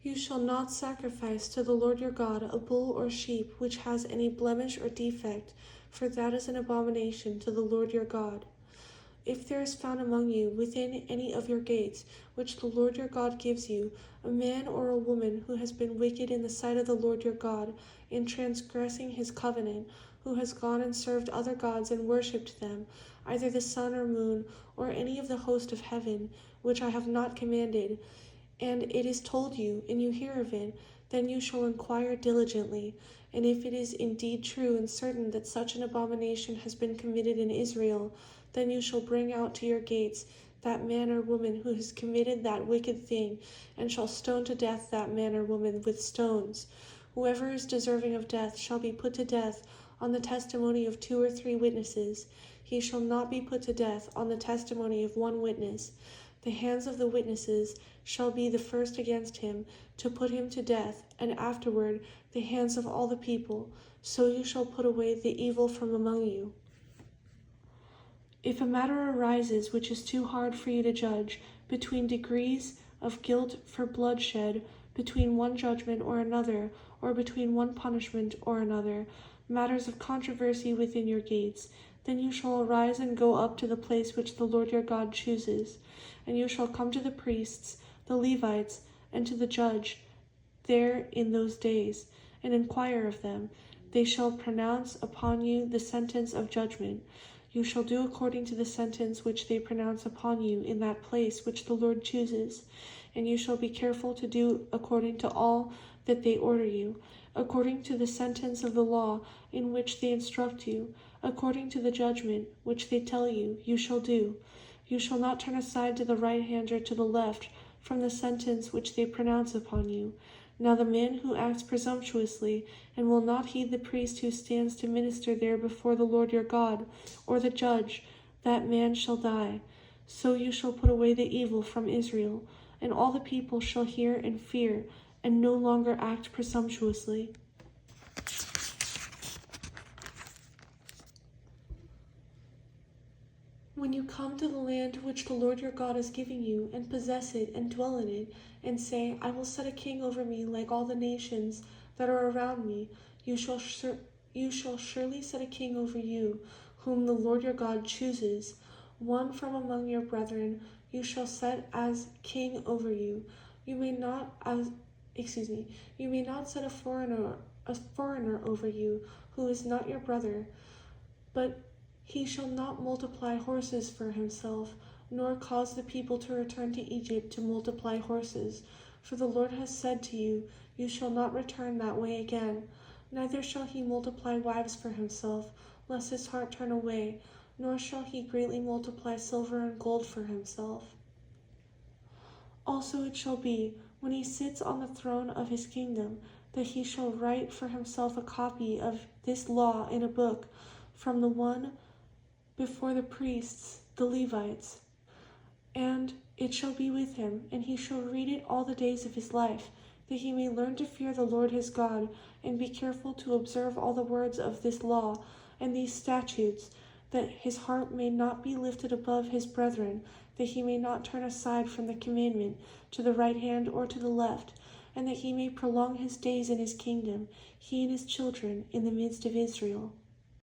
You shall not sacrifice to the Lord your God a bull or sheep which has any blemish or defect, for that is an abomination to the Lord your God. If there is found among you within any of your gates, which the Lord your God gives you, a man or a woman who has been wicked in the sight of the Lord your God, in transgressing his covenant, who has gone and served other gods and worshipped them, either the sun or moon, or any of the host of heaven, which I have not commanded, and it is told you, and you hear of it, then you shall inquire diligently. And if it is indeed true and certain that such an abomination has been committed in Israel, then you shall bring out to your gates that man or woman who has committed that wicked thing, and shall stone to death that man or woman with stones. Whoever is deserving of death shall be put to death on the testimony of 2 or 3 witnesses. He shall not be put to death on the testimony of 1 witness. The hands of the witnesses shall be the first against him, to put him to death, and afterward the hands of all the people. So you shall put away the evil from among you. If a matter arises which is too hard for you to judge, between degrees of guilt for bloodshed, between one judgment or another, or between one punishment or another, matters of controversy within your gates, then you shall arise and go up to the place which the Lord your God chooses. And you shall come to the priests, the Levites, and to the judge there in those days, and inquire of them. They shall pronounce upon you the sentence of judgment. You shall do according to the sentence which they pronounce upon you in that place which the Lord chooses. And you shall be careful to do according to all that they order you, according to the sentence of the law in which they instruct you, according to the judgment which they tell you, you shall do. You shall not turn aside to the right hand or to the left from the sentence which they pronounce upon you. Now the man who acts presumptuously and will not heed the priest who stands to minister there before the Lord your God, or the judge, that man shall die. So you shall put away the evil from Israel, and all the people shall hear and fear, and no longer act presumptuously. When you come to the land which the Lord your God is giving you, and possess it, and dwell in it, and say, I will set a king over me like all the nations that are around me, you shall surely set a king over you, whom the Lord your God chooses. One from among your brethren you shall set as king over you. You may not set a foreigner over you, who is not your brother, but he shall not multiply horses for himself, nor cause the people to return to Egypt to multiply horses. For the Lord has said to you, you shall not return that way again. Neither shall he multiply wives for himself, lest his heart turn away, nor shall he greatly multiply silver and gold for himself. Also it shall be, when he sits on the throne of his kingdom, that he shall write for himself a copy of this law in a book, from the one before the priests, the Levites. And it shall be with him, and he shall read it all the days of his life, that he may learn to fear the Lord his God, and be careful to observe all the words of this law and these statutes, that his heart may not be lifted above his brethren, that he may not turn aside from the commandment to the right hand or to the left, and that he may prolong his days in his kingdom, he and his children, in the midst of Israel.